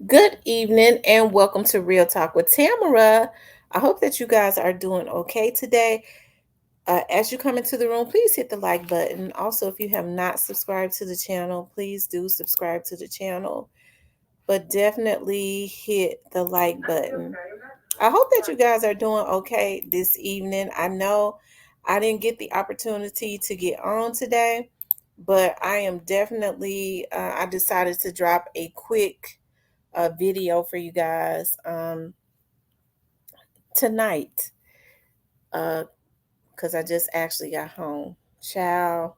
Good evening and welcome to Real Talk with Tamara. I hope that you guys are doing okay today. As you come into the room, please hit the like button. Also, if you have not subscribed to the channel, please do subscribe to the channel, but definitely hit the like button. I hope that you guys are doing okay this evening. I know I didn't get the opportunity to get on today, but I am definitely, I decided to drop a quick video for you guys tonight because I just actually got home. Child,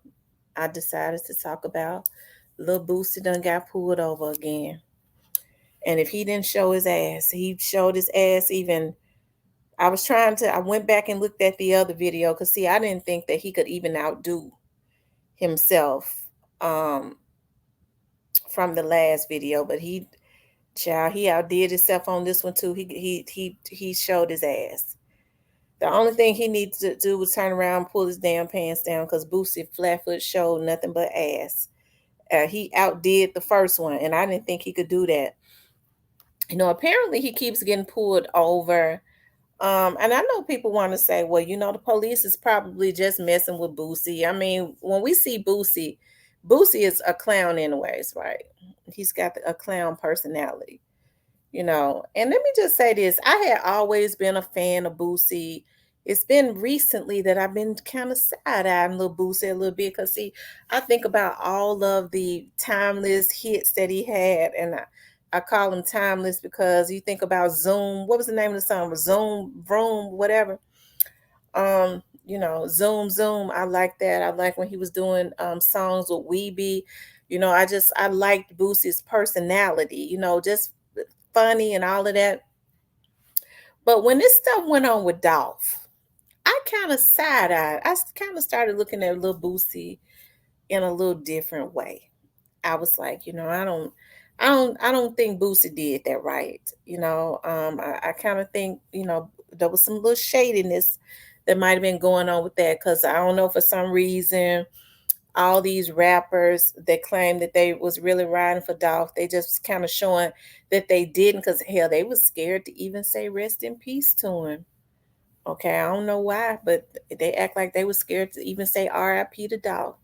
I decided to talk about Lil Boosie done got pulled over again. And if he didn't show his ass, he showed his ass even. I went back and looked at the other video because, see, I didn't think that he could even outdo himself um, from the last video, but he outdid himself on this one too. He showed his ass. The only thing he needs to do was turn around, pull his damn pants down, because Boosie Flatfoot showed nothing but ass. He outdid the first one, and I didn't think he could do that. Apparently he keeps getting pulled over. And I know people want to say, well, the police is probably just messing with Boosie. I mean, when we see Boosie, Boosie is a clown anyways, right? He's got a clown personality. And let me just say this. I had always been a fan of Boosie. It's been recently that I've been kind of side-eyeing Lil Boosie a little bit because, see, I think about all of the timeless hits that he had, and I call them timeless because you think about Zoom. What was the name of the song? Zoom, Vroom, whatever. Zoom, Zoom. I like that. I like when he was doing songs with Weeby. I liked Boosie's personality, just funny and all of that. But when this stuff went on with Dolph, I kind of side-eyed. I kind of started looking at Lil Boosie in a little different way. I was like, I don't think Boosie did that right. I kind of think, there was some little shadiness that might have been going on with that because I don't know, for some reason all these rappers that claim that they was really riding for Dolph, they just kind of showing that they didn't, because hell, they was scared to even say rest in peace to him. Okay, I don't know why, but they act like they were scared to even say RIP to Dolph.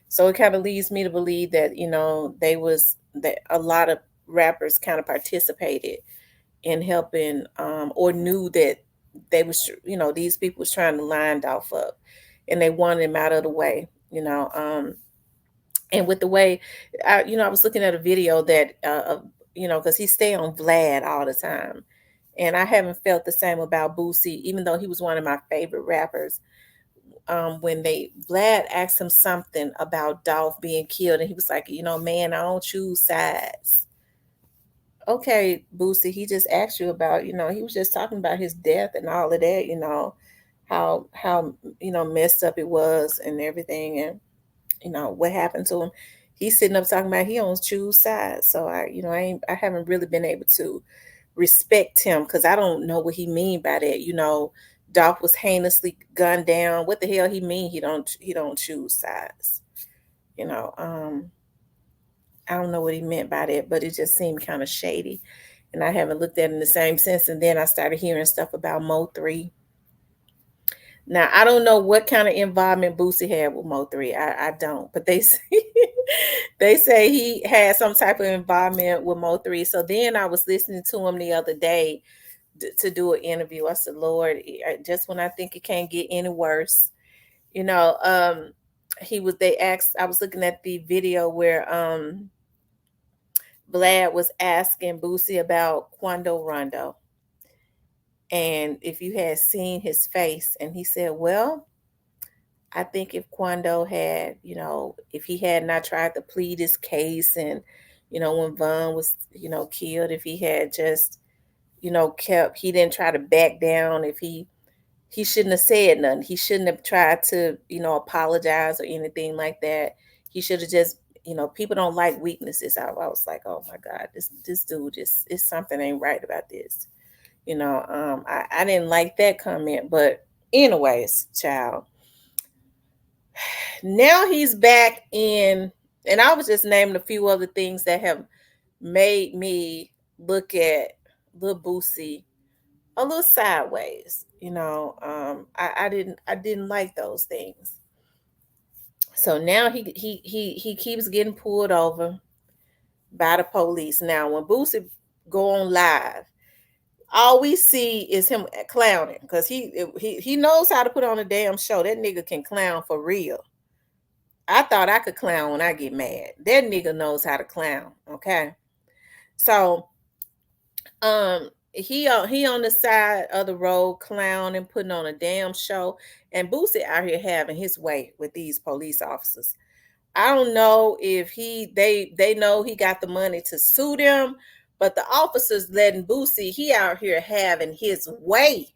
So it kind of leads me to believe that that a lot of rappers kind of participated in helping, or knew that these people was trying to line Dolph up, and they wanted him out of the way. And with the way, I was looking at a video that, because he stay on Vlad all the time, and I haven't felt the same about Boosie, even though he was one of my favorite rappers. When they Vlad asked him something about Dolph being killed, and he was like, man, I don't choose sides. Okay, Boosie, he just asked you about, he was just talking about his death and all of that, how messed up it was and everything, and what happened to him. He's sitting up talking about he don't choose sides. So I haven't really been able to respect him because I don't know what he mean by that. Dolph was heinously gunned down. What the hell he mean he don't choose sides? You know, um, I don't know what he meant by that, but it just seemed kind of shady. And I haven't looked at it in the same sense. And then I started hearing stuff about Mo3. Now I don't know what kind of involvement Boosie had with Mo3. I don't, but they say they say he had some type of involvement with Mo3. So then I was listening to him the other day to do an interview. I said, Lord, just when I think it can't get any worse, you know. They asked. I was looking at the video where Vlad was asking Boosie about Quando Rondo, and if you had seen his face, and he said, well, I think if Quando had, if he had not tried to plead his case, and, when Vaughn was, killed, if he had just, he didn't try to back down, if he shouldn't have said nothing. He shouldn't have tried to, apologize or anything like that. He should have just, people don't like weaknesses. I was like, oh my God, this dude just, it's something ain't right about this. I didn't like that comment, but anyways, child, now he's back in, and I was just naming a few other things that have made me look at Lil Boosie a little sideways. I didn't like those things. So now he keeps getting pulled over by the police. Now when Boosie go on live, all we see is him clowning because he knows how to put on a damn show. That nigga can clown for real. I thought I could clown when I get mad. That nigga knows how to clown. Okay, so he on the side of the road clowning, putting on a damn show, and Boosie out here having his way with these police officers. I don't know if they know he got the money to sue them, but the officers letting Boosie, he out here having his way.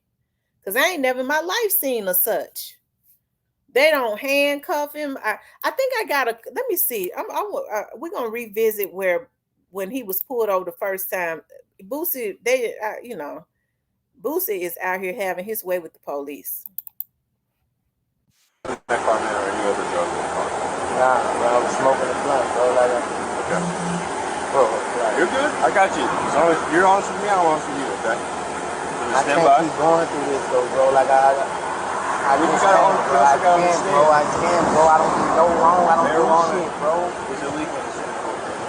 Cause I ain't never in my life seen a such. They don't handcuff him. I think I gotta let me see. We're gonna revisit where when he was pulled over the first time. Boosie, Boosie is out here having his way with the police. Nah, bro, I was smoking a blunt, bro. Okay. Bro, you're good? I got you. As long as you're honest with me, I'm honest with you, okay? I can't keep going through this, though, bro. I can't, bro. I don't do no wrong. I don't do shit, bro. It's illegal.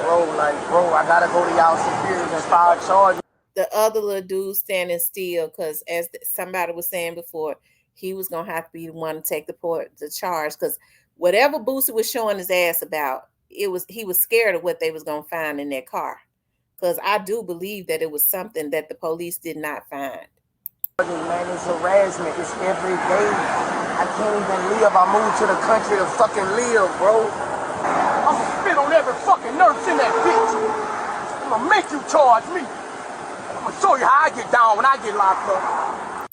Bro, I gotta go to y'all superiors and file charges. The other little dude standing still, because as somebody was saying before, he was gonna have to be the one to take the charge, because whatever Boosie was showing his ass about, he was scared of what they was gonna find in that car. Because I do believe that it was something that the police did not find. Man, it's harassment. It's every day. I can't even live. I moved to the country to fucking live, bro. I'm gonna spit on every fucking nurse in that bitch. I'm gonna make you charge me. I'm gonna show you how I get down when I get locked up.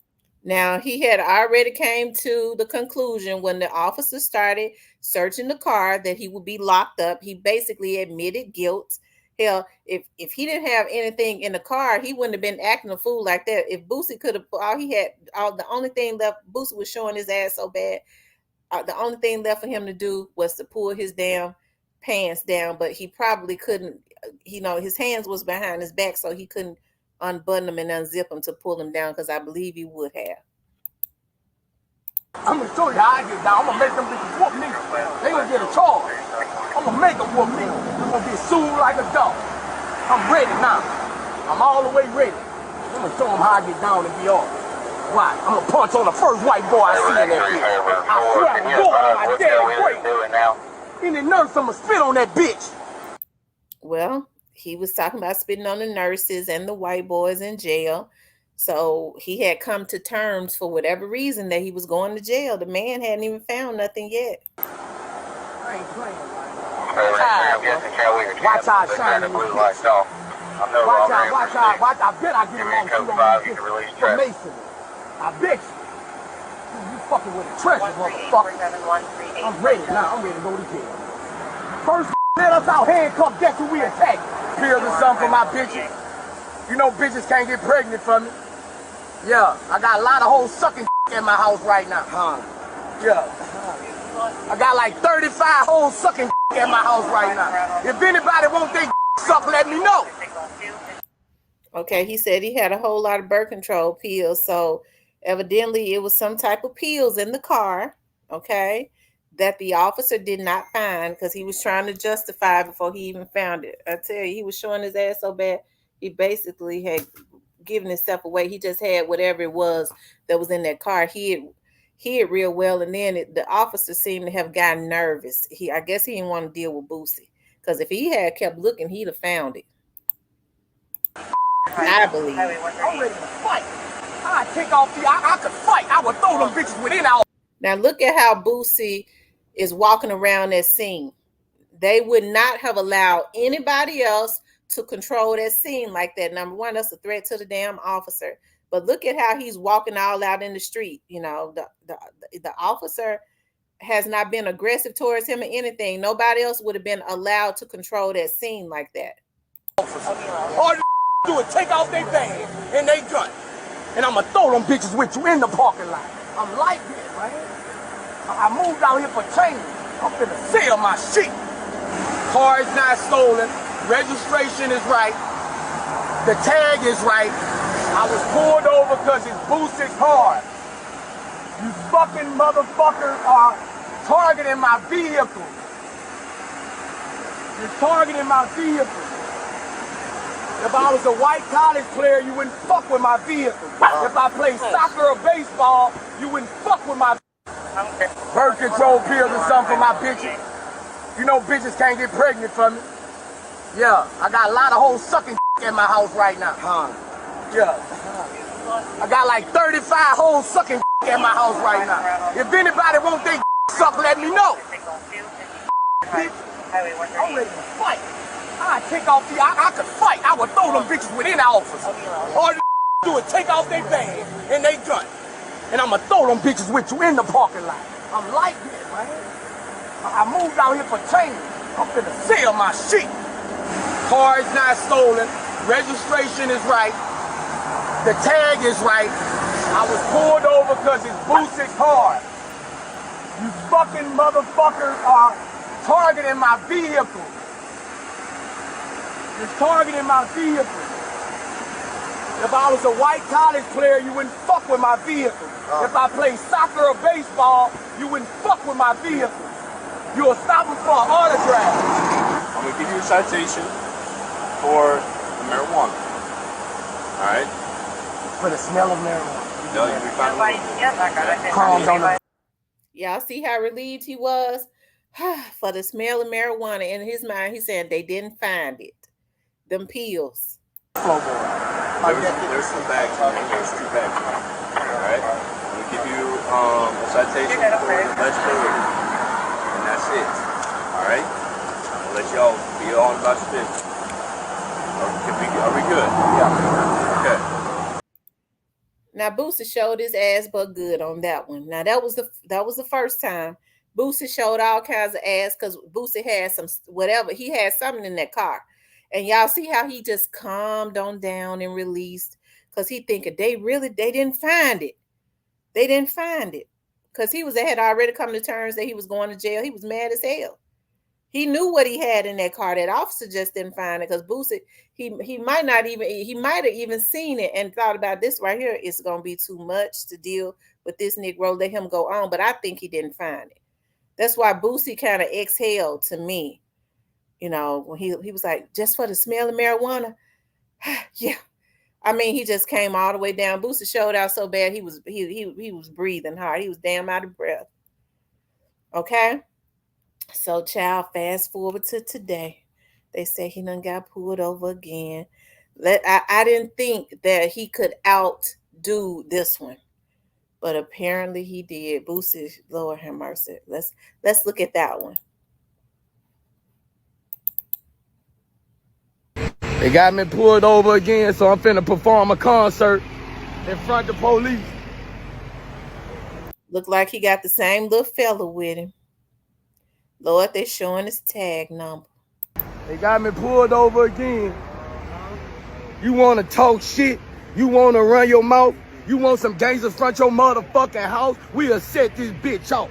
Now, he had already came to the conclusion when the officers started searching the car that he would be locked up. He basically admitted guilt. Hell, if he didn't have anything in the car, he wouldn't have been acting a fool like that. If Boosie could have, the only thing left, Boosie was showing his ass so bad. The only thing left for him to do was to pull his damn pants down, but he probably couldn't. His hands was behind his back, so he couldn't unbutton them and unzip them to pull them down, because I believe he would have. I'm gonna show you how I get down. I'm gonna make them bitches whoop me. They gonna get a charge. I'm gonna make them whoop me. I'm gonna get sued like a dog. I'm ready now. I'm all the way ready. I'm gonna show them how I get down and be off. Why? I'm gonna punch on the first white boy I see in that bitch. I swear to God, my daddy great. Any nurse, I'm gonna spit on that bitch. Well, he was talking about spitting on the nurses and the white boys in jail. So he had come to terms, for whatever reason, that he was going to jail. The man hadn't even found nothing yet. I ain't playing. Watch out, shine. Watch out. I bet I get along too long for Mason. I bet you. You fucking with a treasure, motherfucker. I'm ready now. I'm ready to go to jail. First, let us out handcuffed. Guess who we attack? Pills or something for my bitches. You know bitches can't get pregnant from me. Yeah, I got a lot of hoes sucking at my house right now. Yeah. I got like 35 hoes sucking at my house right now. If anybody wants they suck, let me know. Okay, he said he had a whole lot of birth control pills, so evidently it was some type of pills in the car, okay, that the officer did not find, because he was trying to justify before he even found it. I tell you, he was showing his ass so bad, he basically had given himself away. He just had whatever it was that was in that car. He hid real well, and then the officer seemed to have gotten nervous. I guess he didn't want to deal with Boosie, because if he had kept looking, he'd have found it. I believe. I'm ready to fight. I take off I could fight. I would throw them bitches within our. Now look at how Boosie is walking around that scene. They would not have allowed anybody else to control that scene like that. Number one, that's a threat to the damn officer. But look at how he's walking all out in the street. The officer has not been aggressive towards him or anything. Nobody else would have been allowed to control that scene like that. All you do is take off their bag and they gun. And I'm going to throw them bitches with you in the parking lot. I'm like this, man. I moved out here for change. I'm finna sell my shit. Car is not stolen. Registration is right. The tag is right. I was pulled over because his boost is hard. You fucking motherfuckers are targeting my vehicle. You're targeting my vehicle. If I was a white college player, you wouldn't fuck with my vehicle. If I played soccer or baseball, you wouldn't fuck with my birth control pills or something for my bitches. You know bitches can't get pregnant from me. Yeah, I got a lot of hoes sucking at my house right now. Yeah. I got like 35 hoes sucking at my house right now. If anybody want they suck, let me know. Bitch, I'm ready to fight. I take off I could fight. I would throw them bitches within the office. All you do is take off their bag and they gun. And I'ma throw them bitches with you in the parking lot. I'm like that, man. I moved out here for change. I'm finna sell my shit. Car is not stolen. Registration is right. The tag is right. I was pulled over because his boost is hard. You fucking motherfuckers are targeting my vehicle. You're targeting my vehicle. If I was a white college player, you wouldn't fuck with my vehicle. If I played soccer or baseball, you wouldn't fuck with my vehicle. You'll stop me for an autograph. I'm gonna give you a citation for the marijuana. All right? For the smell of marijuana. No, you found Crumbs on the. Y'all see how relieved he was for the smell of marijuana. In his mind, he said they didn't find it. Them pills. There's some bags on it. There's 2 bags on it. All right? I'm gonna give you a citation for legibility, and that's it. All right? I'm gonna let y'all be on about your business. Are we good? Yeah. Okay. Now Boosie showed his ass but good on that one. Now that was the first time Boosie showed all kinds of ass because Boosie had some whatever. He had something in that car. And y'all see how he just calmed on down and released because he thinking they didn't find it. They didn't find it. Because he had already come to terms that he was going to jail. He was mad as hell. He knew what he had in that car. That officer just didn't find it because Boosie, he might have even seen it and thought about this right here. It's gonna be too much to deal with this Negro. Let him go on. But I think he didn't find it. That's why Boosie kind of exhaled to me. You know, when he was like, just for the smell of marijuana. Yeah. I mean, he just came all the way down. Boosie showed out so bad he was breathing hard. He was damn out of breath. Okay. So, child, fast forward to today. They say he done got pulled over again. I didn't think that he could outdo this one, but apparently he did. Boosie, Lord have mercy. Let's look at that one. They got me pulled over again, so I'm finna perform a concert in front of the police. Look like he got the same little fella with him. Lord, they showing his tag number. They got me pulled over again. You wanna talk shit? You wanna run your mouth? You want some gangsters front your motherfucking house? We'll set this bitch off.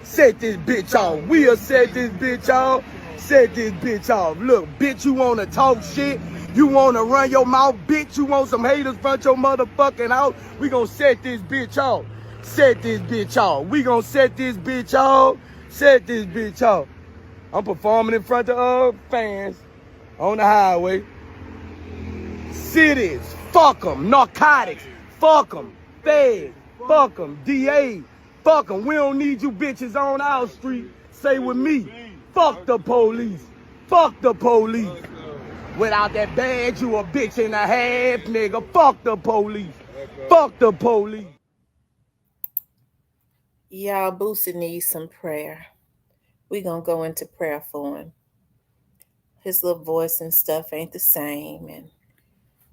Set this bitch off. We'll set this bitch off. Set this bitch off. Look, bitch, you wanna talk shit? You wanna run your mouth, bitch? You want some haters front your motherfucking house? We gon' set this bitch off. Set this bitch off. We gon' set this bitch off. Set this bitch off. I'm performing in front of fans on the highway. Cities, fuck them. Narcotics, fuck them. Feds, fuck them. DA, fuck them. We don't need you bitches on our street. Say with me, fuck the police. Fuck the police. Without that badge, you a bitch and a half, nigga. Fuck the police. Fuck the police. Y'all, Boosie needs some prayer. We gonna go into prayer for him. His little voice and stuff ain't the same, and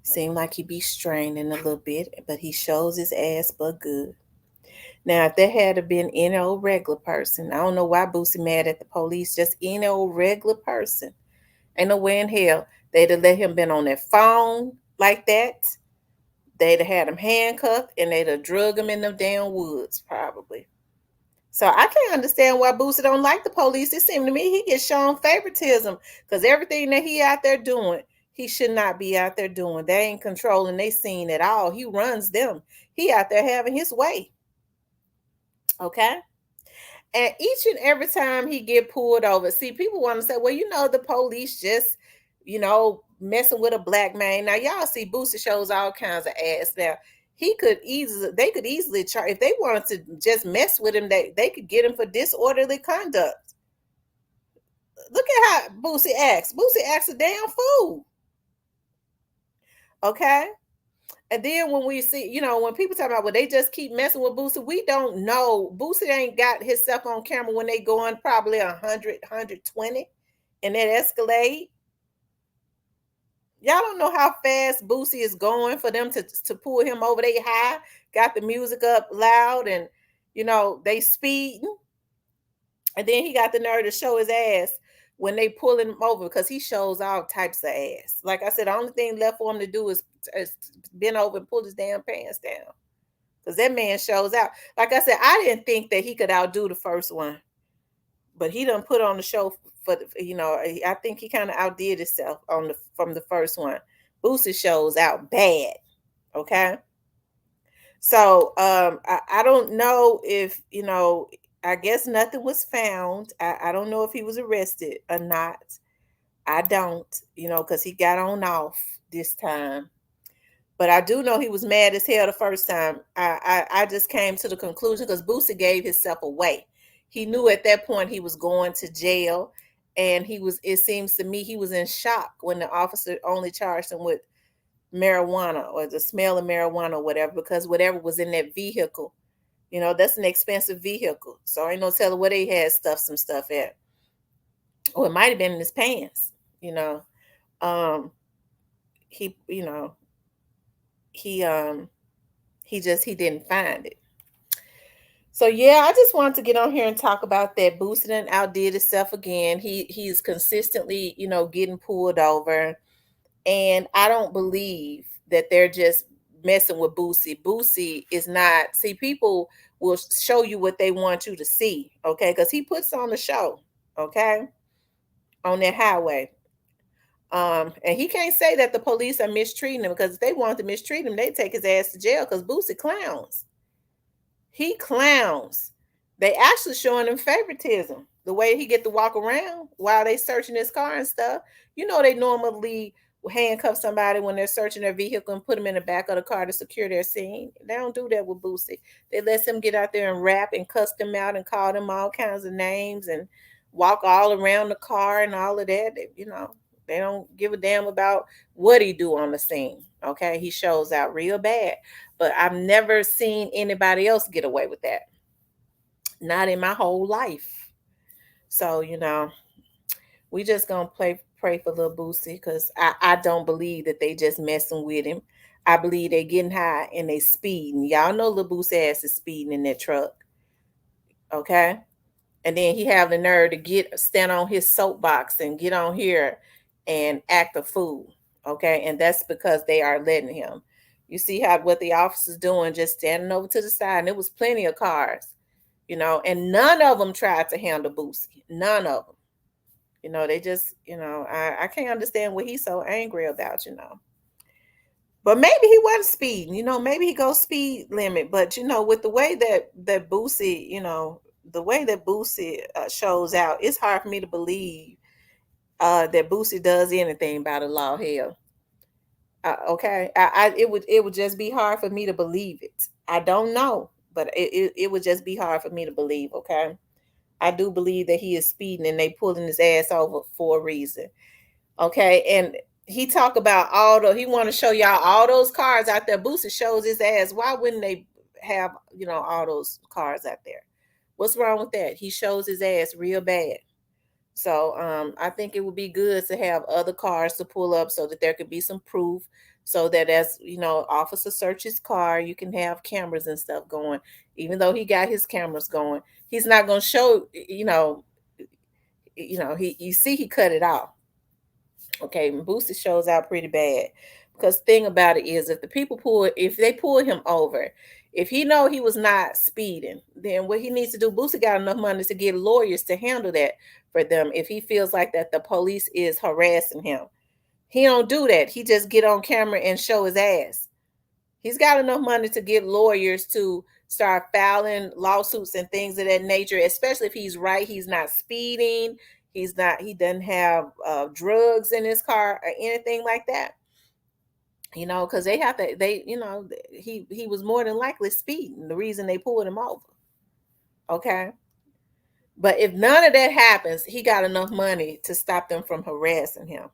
seem like he be straining a little bit, but he shows his ass but good. Now, if there had been any old regular person, I don't know why Boosie mad at the police, just any old regular person, ain't no way in hell they'd have let him been on their phone like that. They'd have had him handcuffed and they'd have drug him in them damn woods, probably. So I can't understand why Boosie don't like the police. It seems to me he gets shown favoritism because everything that he out there doing, he should not be out there doing. They ain't controlling they scene at all. He runs them. He out there having his way. Okay. And each and every time he get pulled over, see, people want to say, well, the police just, messing with a black man. Now y'all see Boosie shows all kinds of ass. Now they could easily charge if they wanted to just mess with him. They could get him for disorderly conduct. Look at how Boosie acts. Boosie acts a damn fool. Okay. And then when we see, when people talk about, well, they just keep messing with Boosie, we don't know. Boosie ain't got himself on camera when they going probably 100, 120 in that Escalade. Y'all don't know how fast Boosie is going for them to pull him over. They high, got the music up loud, and they speeding. And then he got the nerve to show his ass when they pull him over because he shows all types of ass. Like I said, the only thing left for him to do is bend over and pull his damn pants down. Because that man shows out. Like I said, I didn't think that he could outdo the first one. But he done put on the show for I think he kind of outdid himself from the first one. Boosie shows out bad. Okay. So I don't know if, I guess nothing was found. I don't know if he was arrested or not. I don't, because he got on off this time. But I do know he was mad as hell the first time. I just came to the conclusion because Boosie gave himself away. He knew at that point he was going to jail, and it seems to me he was in shock when the officer only charged him with marijuana or the smell of marijuana or whatever, because whatever was in that vehicle, that's an expensive vehicle. So ain't no telling where they had some stuff at. Or it might have been in his pants, he, he didn't find it. So yeah, I just wanted to get on here and talk about that. Boosie done outdid himself again. He's consistently, getting pulled over. And I don't believe that they're just messing with Boosie. Boosie is not, see, people will show you what they want you to see, okay? Because he puts on the show, okay, on that highway. And he can't say that the police are mistreating him, because if they want to mistreat him, they take his ass to jail, because Boosie clowns. He clowns. They actually showing him favoritism. The way he get to walk around while they searching his car and stuff. They normally handcuff somebody when they're searching their vehicle and put them in the back of the car to secure their scene. They don't do that with Boosie. They let him get out there and rap and cuss them out and call them all kinds of names and walk all around the car and all of that. They don't give a damn about what he do on the scene. Okay, he shows out real bad. But I've never seen anybody else get away with that. Not in my whole life. So, we just gonna pray for little Boosie, because I don't believe that they just messing with him. I believe they getting high and they speeding. Y'all know little Boosie ass is speeding in that truck. Okay. And then he have the nerve to stand on his soapbox and get on here and act a fool. Okay. And that's because they are letting him. You see what the officers doing, just standing over to the side, and it was plenty of cars, and none of them tried to handle Boosie. None of them. They just, I can't understand what he's so angry about. But maybe he wasn't speeding, maybe he goes speed limit. But, with the way that Boosie, the way that Boosie shows out, it's hard for me to believe that Boosie does anything by the law. Hell, okay, it would just be hard for me to believe it. I don't know, but it would just be hard for me to believe. Okay, I do believe that he is speeding and they pulling his ass over for a reason. Okay, and he talk about he want to show y'all all those cars out there. Boosie shows his ass. Why wouldn't they have all those cars out there? What's wrong with that? He shows his ass real bad. So I think it would be good to have other cars to pull up so that there could be some proof, so that as officer search his car, you can have cameras and stuff going. Even though he got his cameras going, he's not going to show. You see he cut it off. Okay, Boosie shows out pretty bad, because thing about it is, if they pull him over, if he know he was not speeding, then what he needs to do, Boosie got enough money to get lawyers to handle that for them if he feels like that the police is harassing him. He don't do that. He just get on camera and show his ass. He's got enough money to get lawyers to start filing lawsuits and things of that nature, especially if he's right. He's not speeding. He doesn't have drugs in his car or anything like that. Because they have to, he was more than likely speeding. The reason they pulled him over. Okay. But if none of that happens, he got enough money to stop them from harassing him.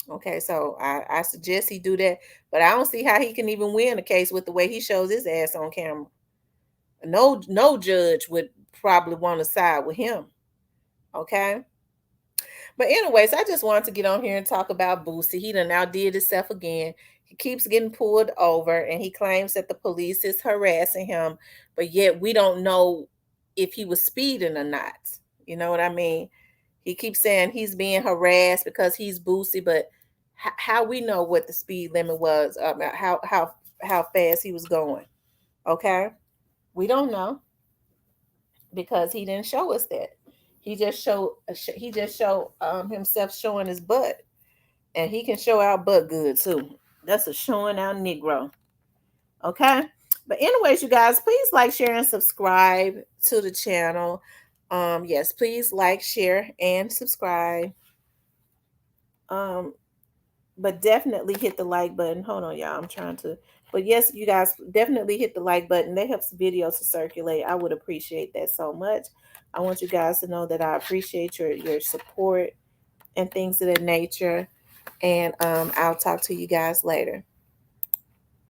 Okay, so I suggest he do that, but I don't see how he can even win a case with the way he shows his ass on camera. No judge would probably want to side with him. Okay. But anyways, I just wanted to get on here and talk about Boosie. He done outdid himself again. He keeps getting pulled over and he claims that the police is harassing him, but yet we don't know if he was speeding or not. You know what I mean? He keeps saying he's being harassed because he's Boosie, but how we know what the speed limit was, how fast he was going? Okay, we don't know because he didn't show us that. He just showed himself showing his butt, and he can show our butt good too. That's a showing out Negro. Okay. But anyways, you guys, please like, share, and subscribe to the channel. Yes, please like, share, and subscribe. Um, but definitely hit the like button. Hold on, y'all. I'm trying to. But yes, you guys definitely hit the like button. That helps videos to circulate. I would appreciate that so much. I want you guys to know that I appreciate your support and things of that nature. And I'll talk to you guys later.